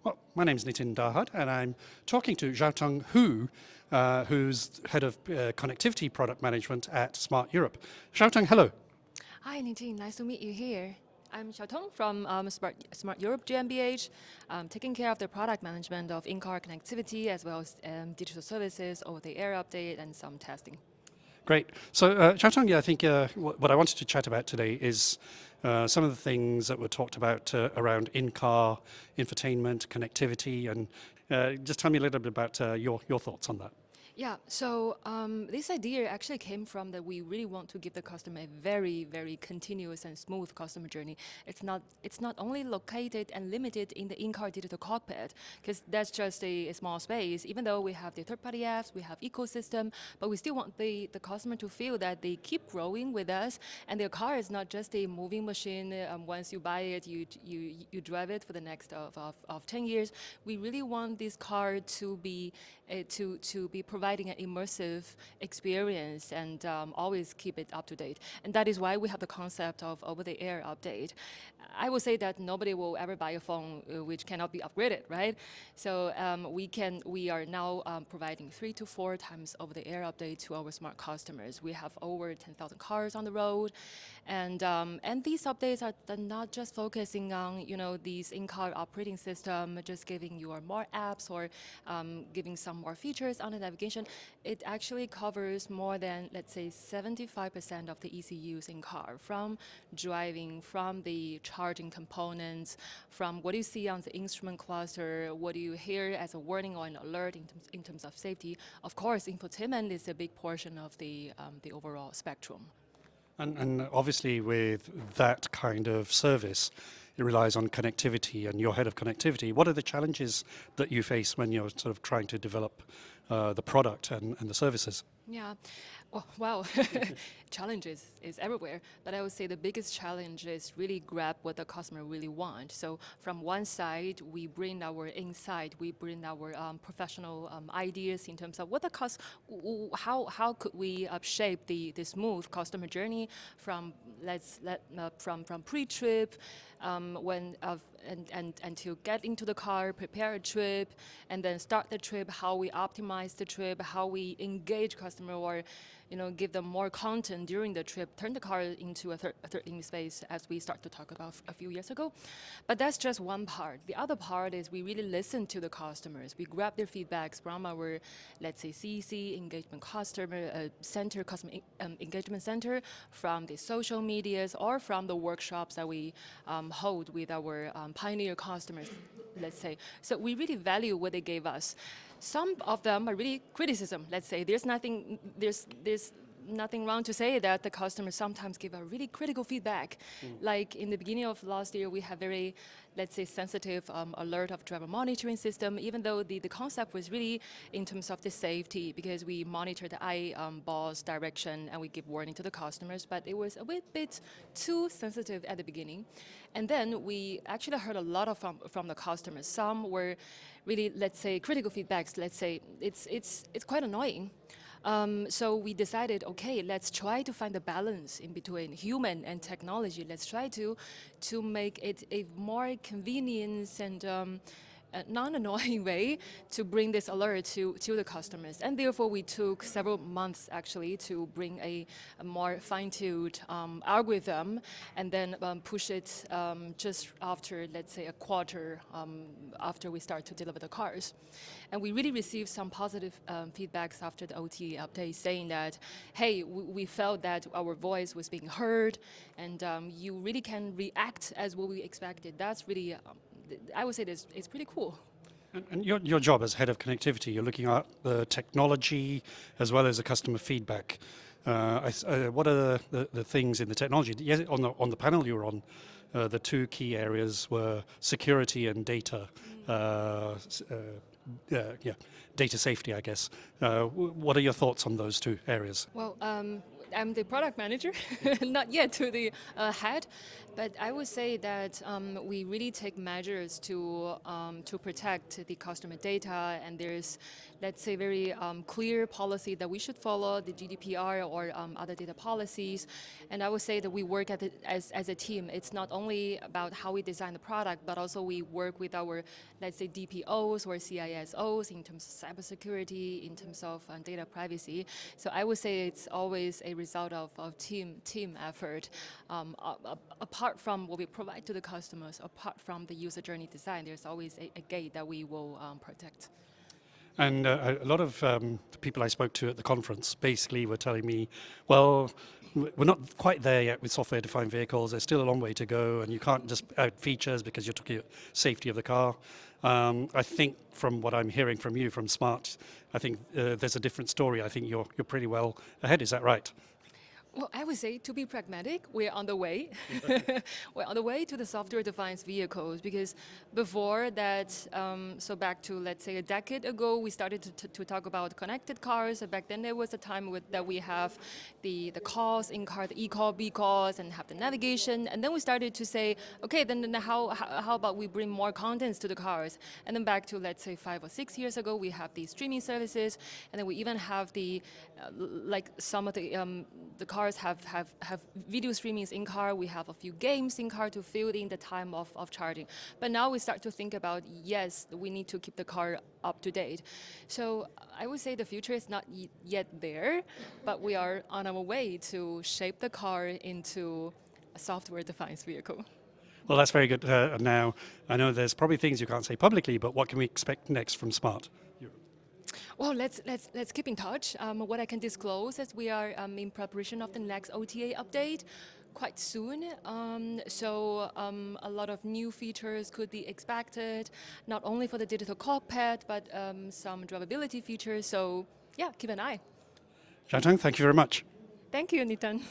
Well, my name is Nitin Dahad, and I'm talking to Xiaotong Hu, who's head of connectivity product management at Smart Europe. Xiaotong, hello. Hi, Nitin. Nice to meet you here. I'm Xiaotong from Smart Europe GmbH, taking care of the product management of in-car connectivity as well as digital services, over-the-air update, and some testing. Great. So, Xiaotong, I think what I wanted to chat about today is some of the things that were talked about around in-car infotainment, connectivity, and just tell me a little bit about your thoughts on that. Yeah, so this idea actually came from that we really want to give the customer a very, very continuous and smooth customer journey. It's not only located and limited in the in-car digital cockpit, because that's just a small space. Even though we have the third-party apps, we have ecosystem, but we still want the customer to feel that they keep growing with us, and their car is not just a moving machine. Once you buy it, you drive it for the next of 10 years. We really want this car to be providing an immersive experience and always keep it up to date. And that is why we have the concept of over-the-air update. I would say that nobody will ever buy a phone which cannot be upgraded, right? So we are now providing 3 to 4 times over-the-air update to our smart customers. We have over 10,000 cars on the road, and these updates are not just focusing on these in-car operating system, just giving you more apps or giving some more features on the navigation. It actually covers more than, let's say, 75% of the ECUs in car, from driving, from the charging components, from what you see on the instrument cluster, what you hear as a warning or an alert in terms of safety. Of course, infotainment is a big portion of the overall spectrum. And obviously, with that kind of service, it relies on connectivity, and you're head of connectivity. What are the challenges that you face when you're sort of trying to develop the product and the services? Yeah, wow, challenges is everywhere. But I would say the biggest challenge is really grab what the customer really want. So from one side, we bring our insight, we bring our professional ideas in terms of what how could we shape the smooth customer journey from from pre-trip and until get into the car, prepare a trip, and then start the trip, how we optimize the trip, how we engage customer or give them more content during the trip, turn the car into a third space, as we started to talk about a few years ago. But that's just one part. The other part is we really listen to the customers. We grab their feedbacks from our, let's say, CEC, engagement customer center, customer engagement center, from the social medias or from the workshops that we hold with our pioneer customers, let's say. So we really value what they gave us. Some of them are really criticism. Let's say there's nothing wrong to say that the customers sometimes give a really critical feedback. Like in the beginning of last year, we had very, let's say, sensitive alert of driver monitoring system, even though the concept was really in terms of the safety, because we monitor the eyeballs direction and we give warning to the customers, but it was a bit too sensitive at the beginning. And then we actually heard a lot from the customers. Some were really, let's say, critical feedbacks. Let's say it's quite annoying. So we decided, okay, let's try to find a balance in between human and technology. Let's try to make it a more convenience and non-annoying way to bring this alert to the customers. And therefore, we took several months actually to bring a more fine-tuned algorithm, and then push it just after, let's say, a quarter after we start to deliver the cars. And we really received some positive feedbacks after the OTA update, saying that, hey, we felt that our voice was being heard, and you really can react as what we expected. That's really I would say it's pretty cool. And your job as head of connectivity, you're looking at the technology as well as the customer feedback. What are the things in the technology? Yes, on the panel you were on, the two key areas were security and data. Data safety, I guess. What are your thoughts on those two areas? Well, I'm the product manager, not yet to the head, but I would say that we really take measures to protect the customer data, and there's, let's say, very clear policy that we should follow, the GDPR or other data policies. And I would say that we work at it as a team. It's not only about how we design the product, but also we work with our, let's say, DPOs or CISOs in terms of cybersecurity, in terms of data privacy. So I would say it's always a result of team effort. Apart from what we provide to the customers, apart from the user journey design, there's always a gate that we will protect. And a lot of the people I spoke to at the conference basically were telling me, well, we're not quite there yet with software-defined vehicles. There's still a long way to go, and you can't just add features because you're talking about safety of the car. I think from what I'm hearing from you, from Smart, I think there's a different story. I think you're pretty well ahead. Is that right? Well, I would say, to be pragmatic, we're on the way. We're on the way to the software-defined vehicles, because before that, so back to, let's say, a decade ago, we started to talk about connected cars. Back then, there was a time that we have the calls in car, the e-call, b-calls, and have the navigation. And then we started to say, okay, then how about we bring more contents to the cars? And then back to, let's say, 5 or 6 years ago, we have the streaming services, and then we even have the, like some of the cars have video streamings in car. We have a few games in car to fill in the time of charging. But now we start to think about, yes, we need to keep the car up to date. So I would say the future is not yet there, but we are on our way to shape the car into a software-defined vehicle. Well, that's very good. Now, I know there's probably things you can't say publicly, but what can we expect next from Smart? Well, let's keep in touch. What I can disclose is we are in preparation of the next OTA update quite soon. So a lot of new features could be expected, not only for the digital cockpit, but some drivability features. So yeah, keep an eye. Xiaotong, thank you very much. Thank you, Nitin.